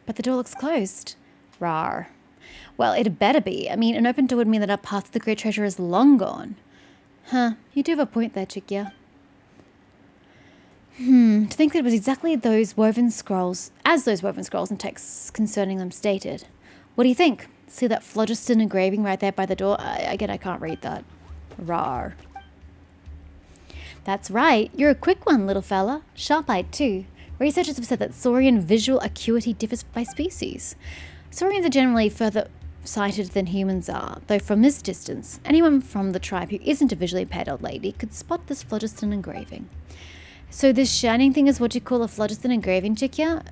But the door looks closed. Rawr. Well, it better be. I mean, an open door would mean that our path to the great treasure is long gone. Huh, you do have a point there, Chikia. To think that it was exactly those woven scrolls and texts concerning them stated. What do you think? See that phlogiston engraving right there by the door? Again, I can't read that. Rawr. That's right. You're a quick one, little fella. Sharp-eyed, too. Researchers have said that Saurian visual acuity differs by species. Saurians are generally further sighted than humans are, though from this distance, anyone from the tribe who isn't a visually impaired old lady could spot this phlogiston engraving. So this shining thing is what you call a phlogiston engraving, Chikia?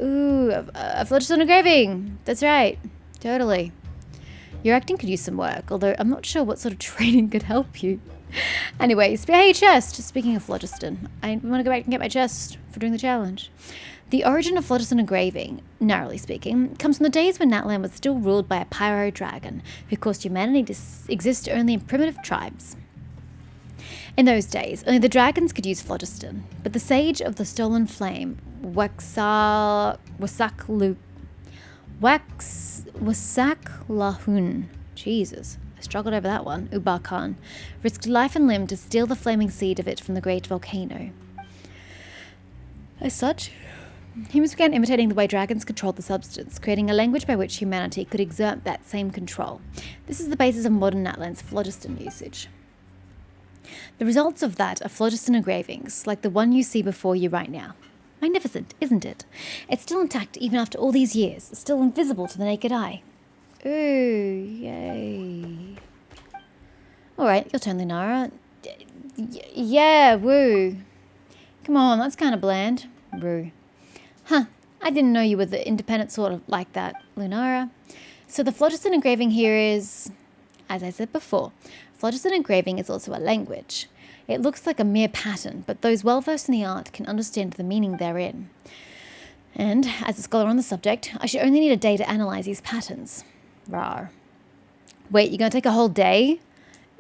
A phlogiston engraving! That's right. Totally. Your acting could use some work, although I'm not sure what sort of training could help you. Anyway, hey, chest! Speaking of phlogiston, I want to go back and get my chest for doing the challenge. The origin of phlogiston engraving, narrowly speaking, comes from the days when Natlan was still ruled by a pyro dragon who caused humanity to exist only in primitive tribes. In those days, only the dragons could use phlogiston, but the sage of the stolen flame, Wasaklahun, Jesus, I struggled over that one, Ubar Khan, risked life and limb to steal the flaming seed of it from the great volcano. As such, humans began imitating the way dragons controlled the substance, creating a language by which humanity could exert that same control. This is the basis of modern Natlan's phlogiston usage. The results of that are phlogiston engravings, like the one you see before you right now. Magnificent, isn't it? It's still intact even after all these years, still invisible to the naked eye. Ooh, yay. Alright, your turn, Lunara. Yeah, woo. Come on, that's kind of bland. Roo. Huh, I didn't know you were the independent sort of like that, Lunara. So the phlogiston engraving here is, as I said before, phlogiston engraving is also a language. It looks like a mere pattern, but those well-versed in the art can understand the meaning therein. And, as a scholar on the subject, I should only need a day to analyze these patterns. Rawr. Wait, you're going to take a whole day?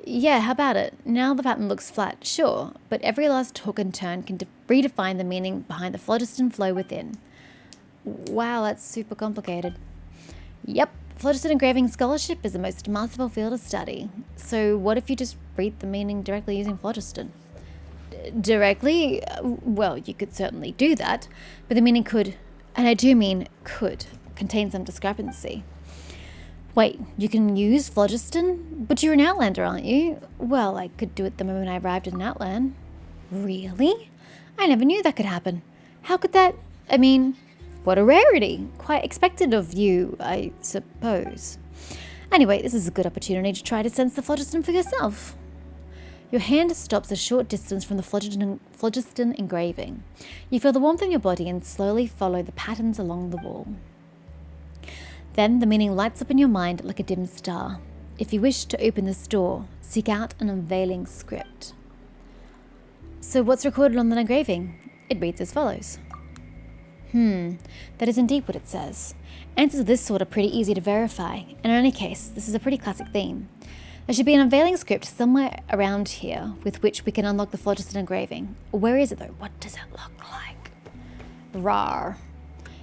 Yeah, how about it? Now the pattern looks flat, sure, but every last hook and turn can redefine the meaning behind the phlogiston flow within. Wow, that's super complicated. Yep, phlogiston engraving scholarship is the most masterful field of study. So what if you just read the meaning directly using phlogiston? Directly? Well, you could certainly do that, but the meaning could, and I do mean could, contain some discrepancy. Wait, you can use phlogiston? But you're an Outlander, aren't you? Well, I could do it the moment I arrived in Outland. Really? I never knew that could happen. How could that... I mean, what a rarity. Quite expected of you, I suppose. Anyway, this is a good opportunity to try to sense the phlogiston for yourself. Your hand stops a short distance from the phlogiston engraving. You feel the warmth in your body and slowly follow the patterns along the wall. Then the meaning lights up in your mind like a dim star. If you wish to open this door, seek out an unveiling script. So what's recorded on the engraving? It reads as follows. That is indeed what it says. Answers of this sort are pretty easy to verify. In any case, this is a pretty classic theme. There should be an unveiling script somewhere around here with which we can unlock the phlogiston engraving. Where is it though? What does it look like? Rawr.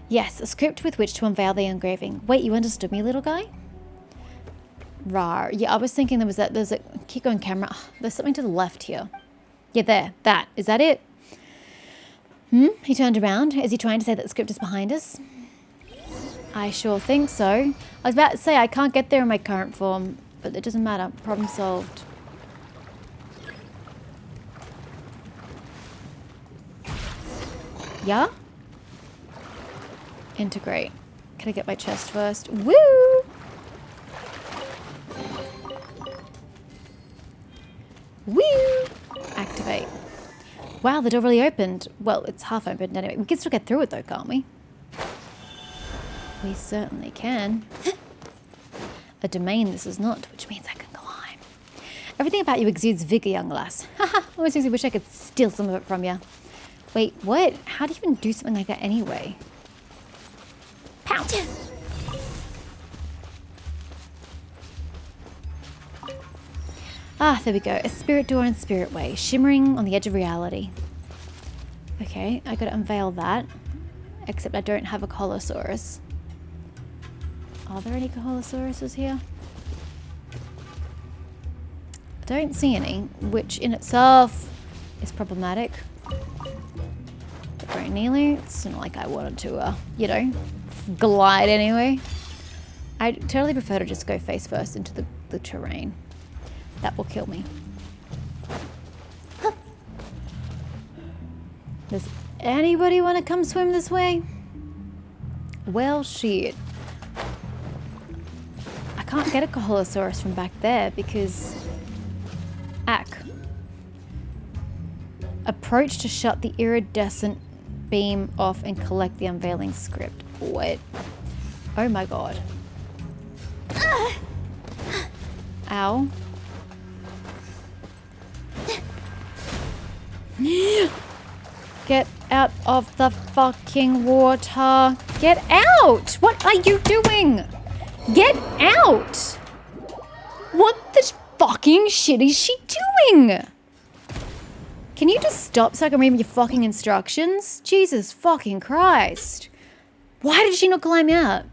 Yes, a script with which to unveil the engraving. Wait, you understood me, little guy? Rawr. Yeah, I was thinking there's a... Keep going, camera. There's something to the left here. Yeah, there. That. Is that it? He turned around. Is he trying to say that the script is behind us? I sure think so. I was about to say I can't get there in my current form, but it doesn't matter. Problem solved. Yeah? Integrate. Can I get my chest first? Woo! Woo! Activate. Wow, the door really opened. Well, it's half opened anyway. We can still get through it though, can't we? We certainly can. A domain this is not, which means I can climb. Everything about you exudes vigor, young lass. Haha, always makes me wish I could steal some of it from you. Wait, what? How do you even do something like that anyway? Pound! Ah, there we go. A spirit door and spirit way, shimmering on the edge of reality. Okay, I gotta unveil that. Except I don't have a Colosaurus. Are there any Colosauruses here? I don't see any, which in itself is problematic. But very nearly. It's not like I wanted to, you know, glide anyway. I totally prefer to just go face first into the terrain. That will kill me. Does anybody want to come swim this way? Well, shit. I can't get a Colosaurus from back there because... Ack. Approach to shut the iridescent beam off and collect the unveiling script. What? Oh my god. Ow. Get out of the fucking water. Get out! What are you doing? Get out! What the fucking shit is she doing? Can you just stop so I can read your fucking instructions? Jesus fucking Christ. Why did she not climb out?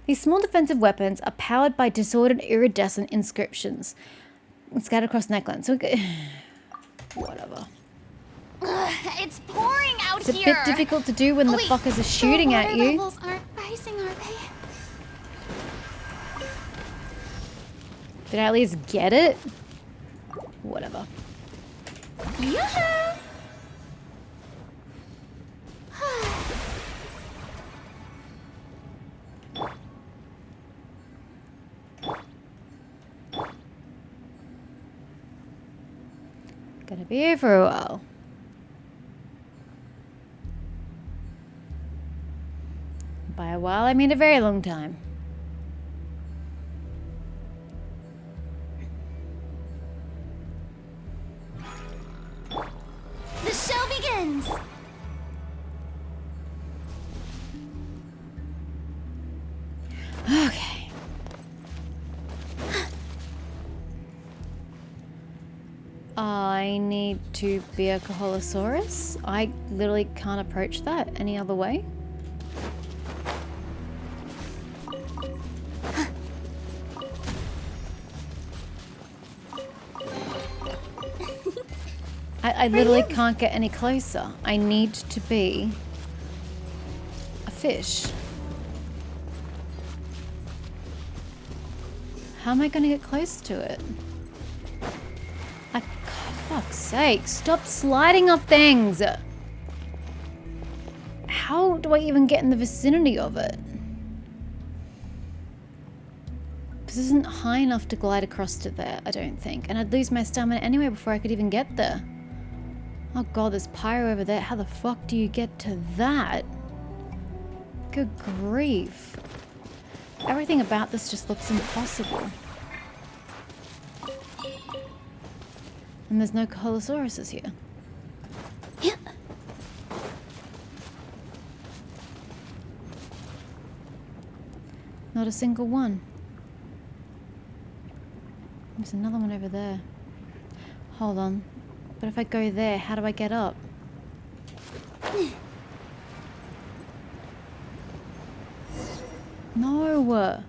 These small defensive weapons are powered by disordered iridescent inscriptions scattered across neckline. So whatever. It's pouring out it's here. It's a bit difficult to do when the fuckers are shooting at you. The levels aren't rising, are they? Did I at least get it? Whatever. Yoo-hoo! Gonna be here for a while. By a while, I mean a very long time. The show begins! Okay. I need to be a Caholosaurus. I literally can't approach that any other way. I literally can't get any closer. I need to be a fish. How am I going to get close to it? Like, fuck's sake, stop sliding off things! How do I even get in the vicinity of it? This isn't high enough to glide across to there, I don't think. And I'd lose my stamina anyway before I could even get there. Oh god, there's pyro over there. How the fuck do you get to that? Good grief. Everything about this just looks impossible. And there's no Colosauruses here. Yeah. Not a single one. There's another one over there. Hold on. But if I go there, how do I get up? No.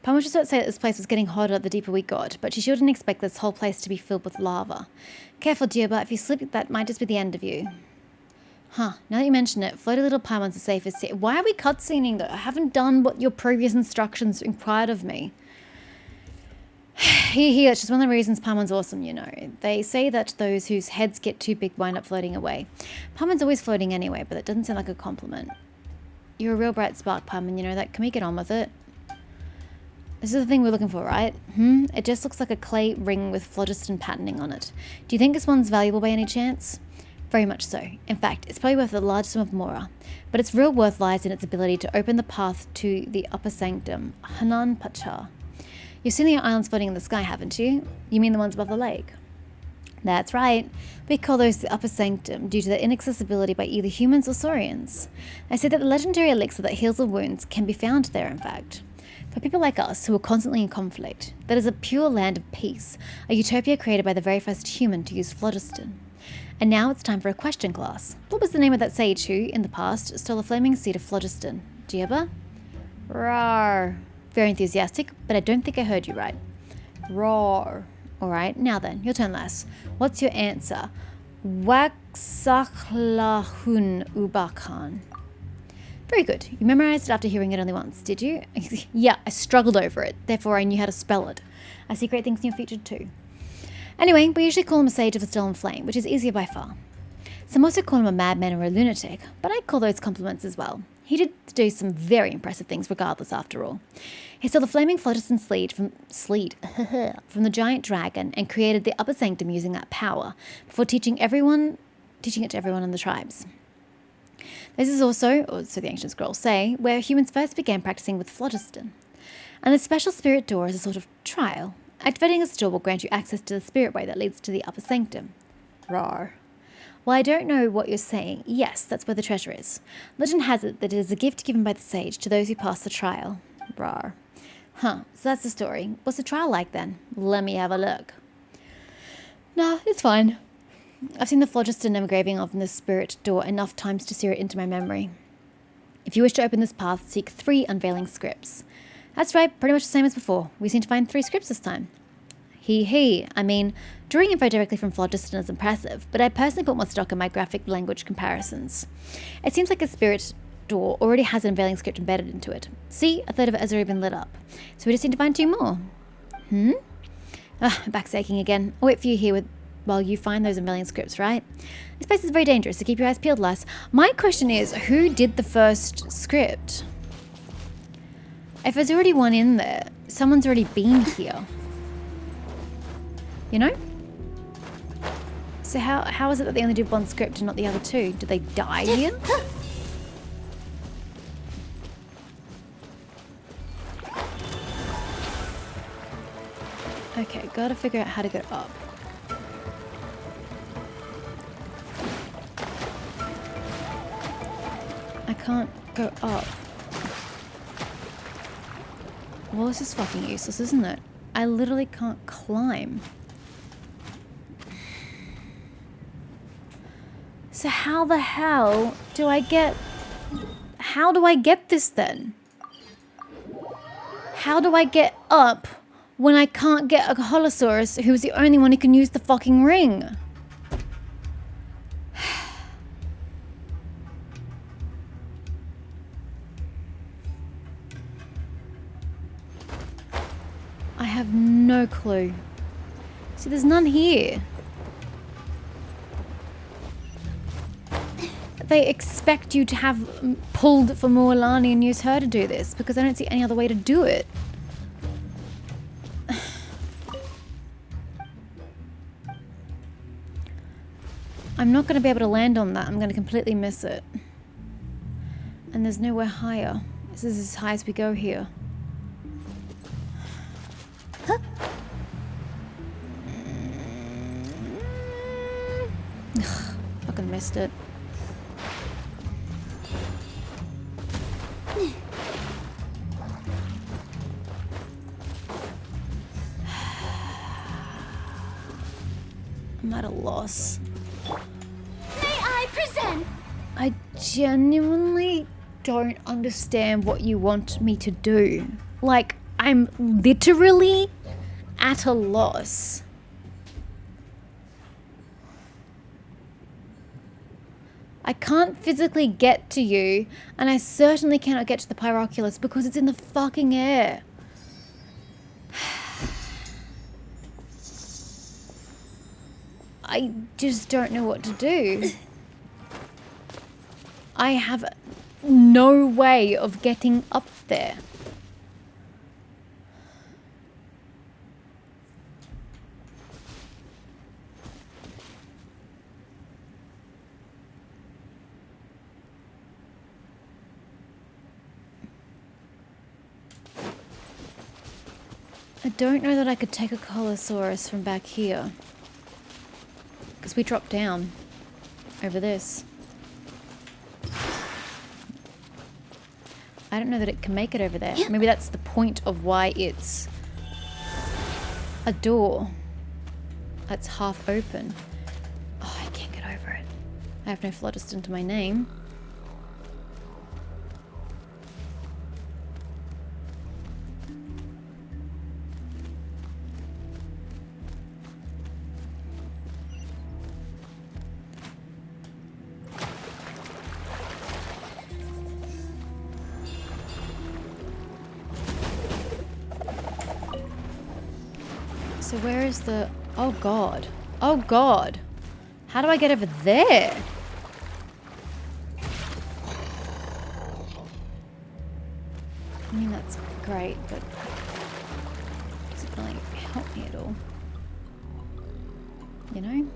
Palmer was just about to say that this place was getting hotter the deeper we got, but she sure didn't expect this whole place to be filled with lava. Careful, dear, but if you slip, that might just be the end of you. Huh, now that you mention it, floaty little Paimon's the safest here. Why are we cutscening though? I haven't done what your previous instructions required of me. Here, it's just one of the reasons Paimon's awesome, you know. They say that those whose heads get too big wind up floating away. Paimon's always floating anyway, but that doesn't sound like a compliment. You're a real bright spark, Paimon, you know that. Can we get on with it? This is the thing we're looking for, right? It just looks like a clay ring with phlogiston patterning on it. Do you think this one's valuable by any chance? Very much so. In fact, it's probably worth a large sum of mora. But its real worth lies in its ability to open the path to the upper sanctum, Hanan Pacha. You've seen the islands floating in the sky, haven't you? You mean the ones above the lake? That's right. We call those the upper sanctum due to their inaccessibility by either humans or saurians. They say that the legendary elixir that heals the wounds can be found there, in fact. For people like us, who are constantly in conflict, that is a pure land of peace, a utopia created by the very first human to use phlogiston. And now it's time for a question class. What was the name of that sage who, in the past, stole a flaming seed of phlogiston? Giaba? Rawr. Very enthusiastic, but I don't think I heard you right. Rawr. Alright, now then, your turn, lass. What's your answer? Waxachlahun Ubakan. Very good. You memorized it after hearing it only once, did you? Yeah, I struggled over it, therefore I knew how to spell it. I see great things in your future too. Anyway, we usually call him a sage of the stolen flame, which is easier by far. Some also call him a madman or a lunatic, but I'd call those compliments as well. He did do some very impressive things regardless, after all. He stole the flaming phlogiston from the giant dragon and created the upper sanctum using that power, before teaching it to everyone in the tribes. This is also, or so the ancient scrolls say, where humans first began practicing with phlogiston. And the special spirit door is a sort of trial. Activating this door will grant you access to the spirit way that leads to the upper sanctum. Rawr. Well, I don't know what you're saying. Yes, that's where the treasure is. Legend has it that it is a gift given by the sage to those who pass the trial. Rawr. Huh, so that's the story. What's the trial like then? Let me have a look. Nah, it's fine. I've seen the phlogiston engraving of the spirit door enough times to sear it into my memory. If you wish to open this path, seek 3 unveiling scripts. That's right, pretty much the same as before. We seem to find 3 scripts this time. I mean, drawing info directly from phlogiston is impressive, but I personally put more stock in my graphic language comparisons. It seems like a spirit door already has an unveiling script embedded into it. See, a third of it has already been lit up. So we just need to find 2 more. My back's aching again. I'll wait for you here while you find those unveiling scripts, right? This place is very dangerous, so keep your eyes peeled, lass. My question is, who did the first script? If there's already one in there, someone's already been here. You know? So how is it that they only did 1 script and not the other 2? Did they die here? Okay, gotta figure out how to get up. I can't go up. Well, this is fucking useless, isn't it? I literally can't climb. So how the hell do I get... How do I get this then? How do I get up when I can't get a Holosaurus who's the only one who can use the fucking ring? I have no clue. See, there's none here. They expect you to have pulled for Moalani and use her to do this because I don't see any other way to do it. I'm not going to be able to land on that. I'm going to completely miss it. And there's nowhere higher. This is as high as we go here. Huh? Fucking missed it. I'm at a loss. May I present? I genuinely don't understand what you want me to do. Like, I'm literally at a loss. I can't physically get to you, and I certainly cannot get to the Pyroculus because it's in the fucking air. I just don't know what to do. I have no way of getting up there. I don't know that I could take a Colosaurus from back here. Because we dropped down over this. I don't know that it can make it over there. Maybe that's the point of why it's a door that's half open. Oh, I have no phlogiston to my name. So where is the... Oh god. Oh god. How do I get over there? I mean, that's great, but does it really help me at all? You know?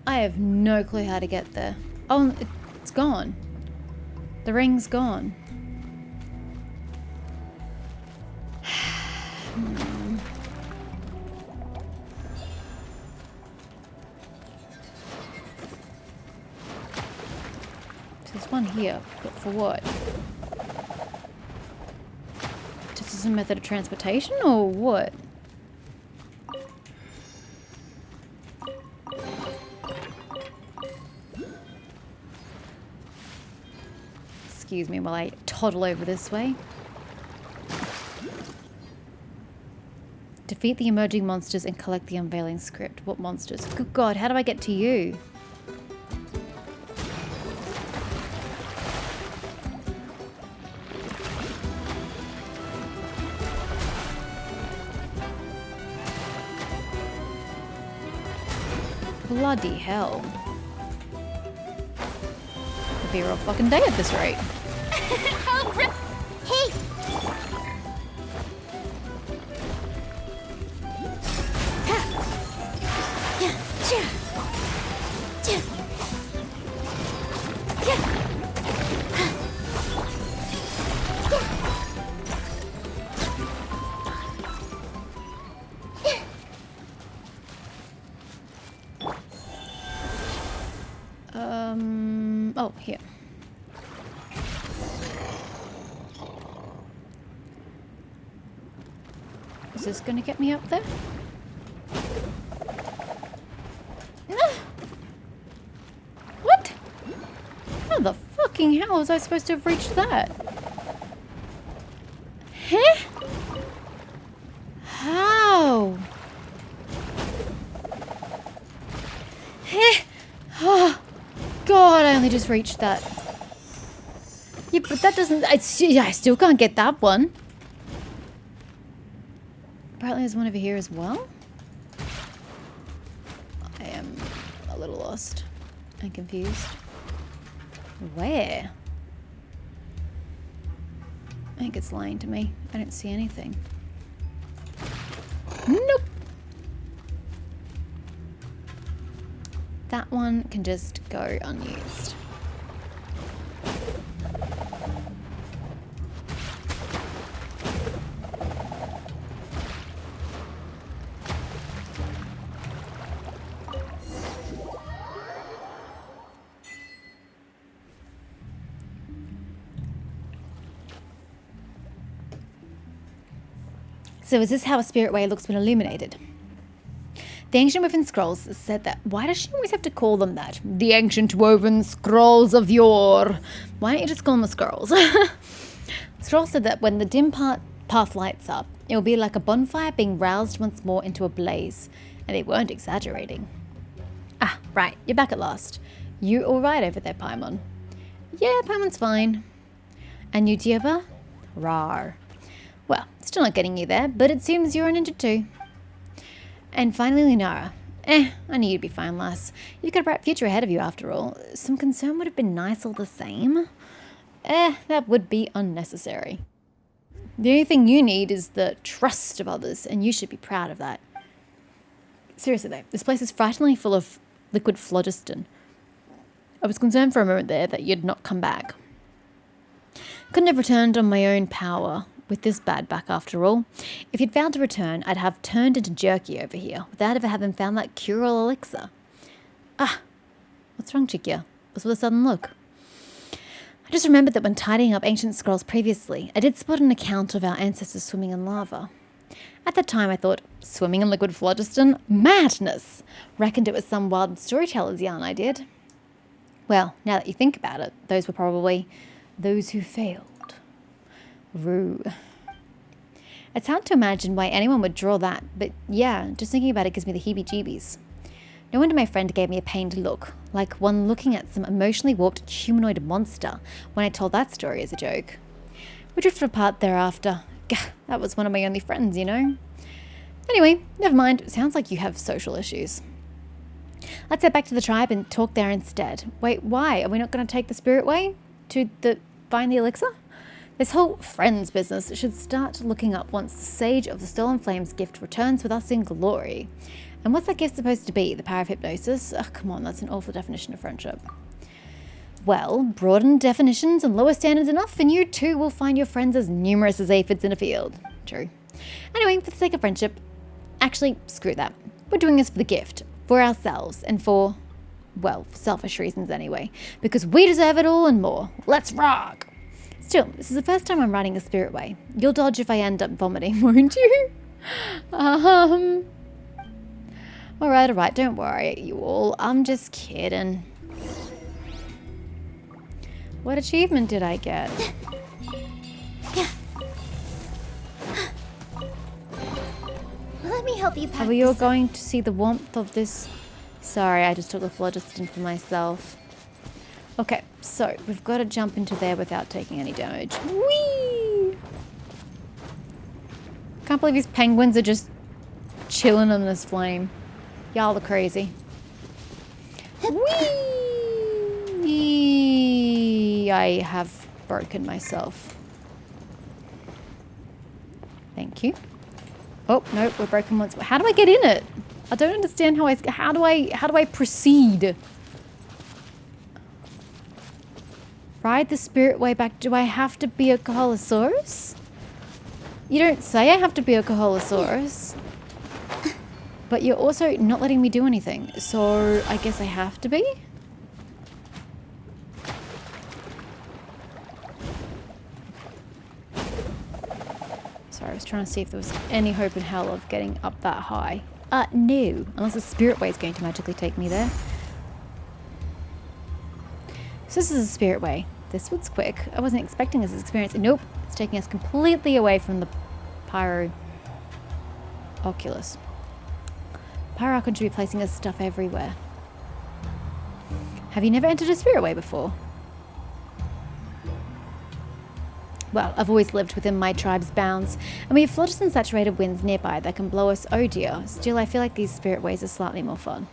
I have no clue how to get there. Oh, it's gone. The ring's gone. There's one here, but for what? Just as a method of transportation, or what? Excuse me while I toddle over this way. Defeat the emerging monsters and collect the unveiling script. What monsters? Good God, how do I get to you? Bloody hell. Could be a real fucking day at this rate. Hey! Oh, here. Is this gonna get me up there? What? How the fucking hell was I supposed to have reached that? Huh? How? Huh? Oh, God, I only just reached that. Yeah, but that doesn't... I still can't get that one. Apparently there's one over here as well. I am a little lost and confused. Where? I think it's lying to me. I don't see anything. Nope. That one can just go unused. So is this how a spirit way looks when illuminated? The ancient woven scrolls said that. Why does she always have to call them that? The ancient woven scrolls of yore. Why don't you just call them the scrolls? Scrolls said that when the dim path lights up, it will be like a bonfire being roused once more into a blaze. And they weren't exaggerating. Ah, right. You're back at last. You all right over there, Paimon? Yeah, Paimon's fine. And you, Dieba? Rar. Well, still not getting you there, but it seems you're an ninja too. And finally, Lunara. I knew you'd be fine, lass. You've got a bright future ahead of you, after all. Some concern would have been nice all the same. That would be unnecessary. The only thing you need is the trust of others, and you should be proud of that. Seriously though, this place is frighteningly full of liquid phlogiston. I was concerned for a moment there that you'd not come back. Couldn't have returned on my own power. With this bad back after all. If you'd failed to return, I'd have turned into jerky over here without ever having found that cure-all elixir. Ah, what's wrong, Chikia? What's with a sudden look? I just remembered that when tidying up ancient scrolls previously, I did spot an account of our ancestors swimming in lava. At the time, I thought, swimming in liquid phlogiston? Madness! Reckoned it was some wild storyteller's yarn I did. Well, now that you think about it, those were probably those who failed. Rue. It's hard to imagine why anyone would draw that, but yeah, just thinking about it gives me the heebie-jeebies. No wonder my friend gave me a pained look, like one looking at some emotionally warped humanoid monster when I told that story as a joke. We drifted apart thereafter. Gah, that was one of my only friends, you know. Anyway, never mind. Sounds like you have social issues. Let's head back to the tribe and talk there instead. Wait, why? Are we not going to take the spirit way? Find the elixir? This whole friends business should start looking up once the Sage of the Stolen Flames gift returns with us in glory. And what's that gift supposed to be? The power of hypnosis? Oh, come on, that's an awful definition of friendship. Well, broaden definitions and lower standards enough, and you too will find your friends as numerous as aphids in a field. True. Anyway, for the sake of friendship, actually, screw that. We're doing this for the gift, for ourselves, and for selfish reasons anyway, because we deserve it all and more. Let's rock! Still, this is the first time I'm riding a spirit way. You'll dodge if I end up vomiting, won't you? Alright, don't worry, you all. I'm just kidding. What achievement did I get? Let me help you pack Are we all this. going to see the warmth of this? Sorry, I just took the phlogiston for myself. Okay, so we've got to jump into there without taking any damage. Whee! Can't believe these penguins are just chilling on this flame. Y'all are crazy. Whee! I have broken myself. Thank you. Oh, no, we're broken once. How do I get in it? I don't understand how do I proceed? Ride the spirit way back. Do I have to be a Koholosaurus? You don't say I have to be a Koholosaurus. But you're also not letting me do anything. So I guess I have to be? Sorry, I was trying to see if there was any hope in hell of getting up that high. No. Unless the spirit way is going to magically take me there. So this is a spirit way. This one's quick. I wasn't expecting this experience. Nope. It's taking us completely away from the Pyro Oculus. Pyro could be placing his stuff everywhere. Have you never entered a spirit way before? Well, I've always lived within my tribe's bounds, and we have phlogiston saturated winds nearby that can blow us, oh dear. Still, I feel like these spirit ways are slightly more fun.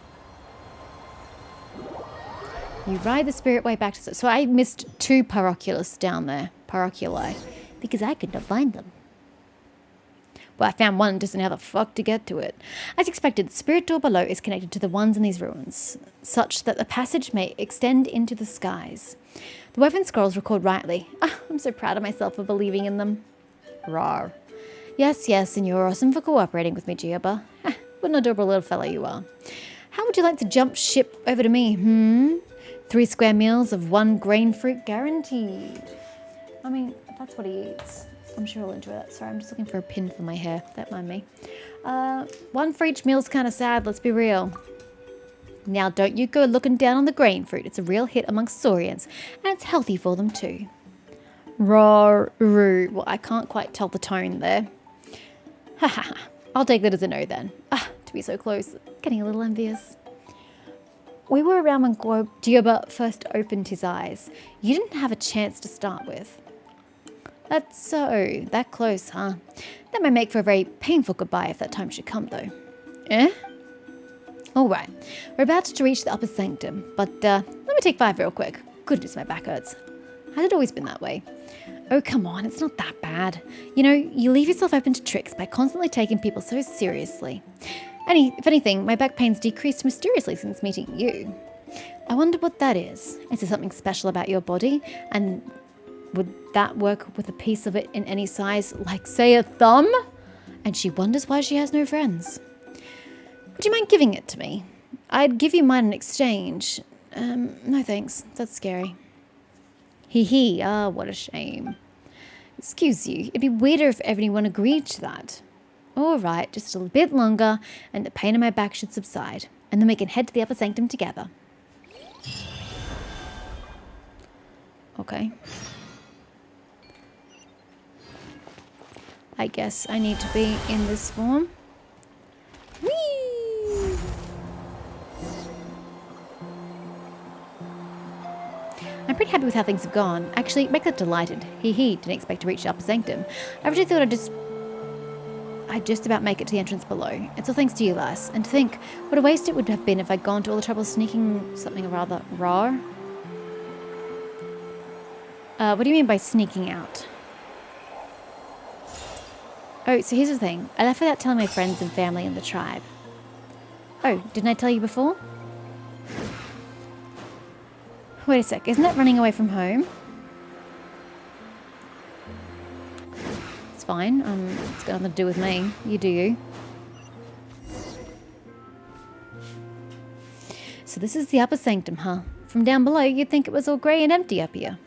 You ride the spirit way back to... So I missed 2 Pyroculus down there. Pyroculi. Because I could not find them. Well, I found one, just how the fuck to get to it. As expected, the spirit door below is connected to the ones in these ruins, such that the passage may extend into the skies. The weapon scrolls record rightly. I'm so proud of myself for believing in them. Rawr. Yes, and you're awesome for cooperating with me, Giaba. What an adorable little fellow you are. How would you like to jump ship over to me, 3 square meals of 1 grain fruit guaranteed. I mean, if that's what he eats, I'm sure he'll enjoy that. Sorry, I'm just looking for a pin for my hair. Don't mind me. 1 for each meal's kind of sad, let's be real. Now, don't you go looking down on the grain fruit. It's a real hit amongst Saurians, and it's healthy for them too. Rawr. Well, I can't quite tell the tone there. Ha ha ha. I'll take that as a no then. To be so close. Getting a little envious. We were around when Giaba first opened his eyes. You didn't have a chance to start with. That's so. That close, huh? That may make for a very painful goodbye if that time should come, though. Eh? Alright. We're about to reach the upper sanctum, but let me take 5 real quick. Goodness, my back hurts. Has it always been that way? Oh, come on, it's not that bad. You know, you leave yourself open to tricks by constantly taking people so seriously. If anything, my back pain's decreased mysteriously since meeting you. I wonder what that is. Is there something special about your body? And would that work with a piece of it in any size, like, say, a thumb? And she wonders why she has no friends. Would you mind giving it to me? I'd give you mine in exchange. No thanks. That's scary. Hee hee, ah, what a shame. Excuse you, it'd be weirder if everyone agreed to that. All right, just a bit longer, and the pain in my back should subside. And then we can head to the upper sanctum together. Okay. I guess I need to be in this form. Whee! I'm pretty happy with how things have gone. Actually, Rekka delighted. Hee hee, didn't expect to reach the upper sanctum. I originally thought I'd just about make it to the entrance below. It's all thanks to you, lass. And to think, what a waste it would have been if I'd gone to all the trouble sneaking something rather raw. What do you mean by sneaking out? Oh, so here's the thing. I left without telling my friends and family in the tribe. Oh, didn't I tell you before? Wait a sec, isn't that running away from home? It's fine. It's got nothing to do with me. You do you. So this is the upper sanctum, huh? From down below, you'd think it was all grey and empty up here.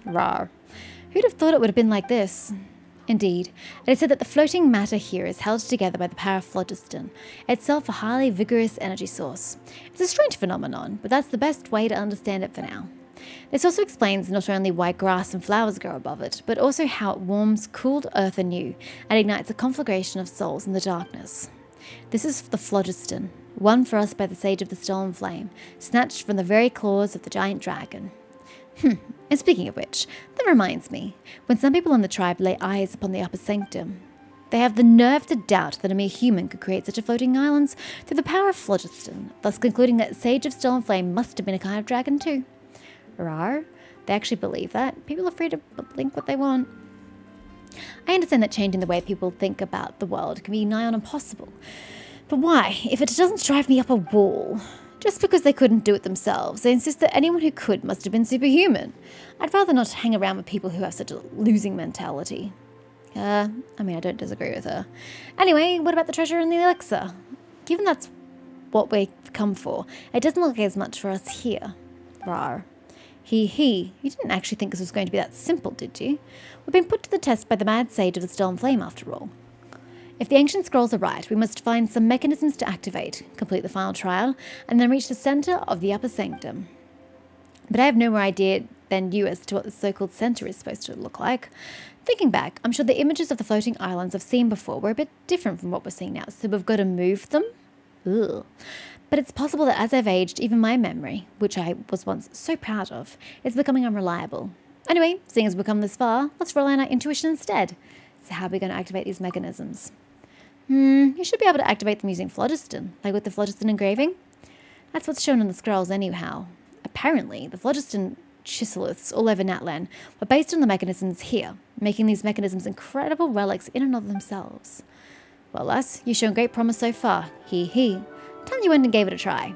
Rawr. Who'd have thought it would have been like this? Indeed, it is said that the floating matter here is held together by the power of phlogiston, itself a highly vigorous energy source. It's a strange phenomenon, but that's the best way to understand it for now. This also explains not only why grass and flowers grow above it, but also how it warms cooled earth anew and ignites a conflagration of souls in the darkness. This is the phlogiston, won for us by the Sage of the Stolen Flame, snatched from the very claws of the giant dragon. And speaking of which, that reminds me, when some people in the tribe lay eyes upon the upper sanctum, they have the nerve to doubt that a mere human could create such a floating island through the power of phlogiston, thus concluding that Sage of Stolen Flame must have been a kind of dragon too. Rar, they actually believe that. People are free to think what they want. I understand that changing the way people think about the world can be nigh on impossible. But why, if it doesn't drive me up a wall? Just because they couldn't do it themselves, they insist that anyone who could must have been superhuman. I'd rather not hang around with people who have such a losing mentality. I don't disagree with her. Anyway, what about the treasure and the elixir? Given that's what we've come for, it doesn't look as much for us here. Rar. Hee hee, you didn't actually think this was going to be that simple, did you? We've been put to the test by the mad sage of the Stolen Flame, after all. If the ancient scrolls are right, we must find some mechanisms to activate, complete the final trial, and then reach the centre of the upper sanctum. But I have no more idea than you as to what the so-called centre is supposed to look like. Thinking back, I'm sure the images of the floating islands I've seen before were a bit different from what we're seeing now, so we've got to move them? Ugh. But it's possible that as I've aged, even my memory, which I was once so proud of, is becoming unreliable. Anyway, seeing as we've come this far, let's rely on our intuition instead. So how are we going to activate these mechanisms? You should be able to activate them using phlogiston, like with the phlogiston engraving. That's what's shown on the scrolls anyhow. Apparently, the phlogiston chiseliths all over Natlan were based on the mechanisms here, making these mechanisms incredible relics in and of themselves. Well, lass, you've shown great promise so far. Hee hee. Time you went and gave it a try,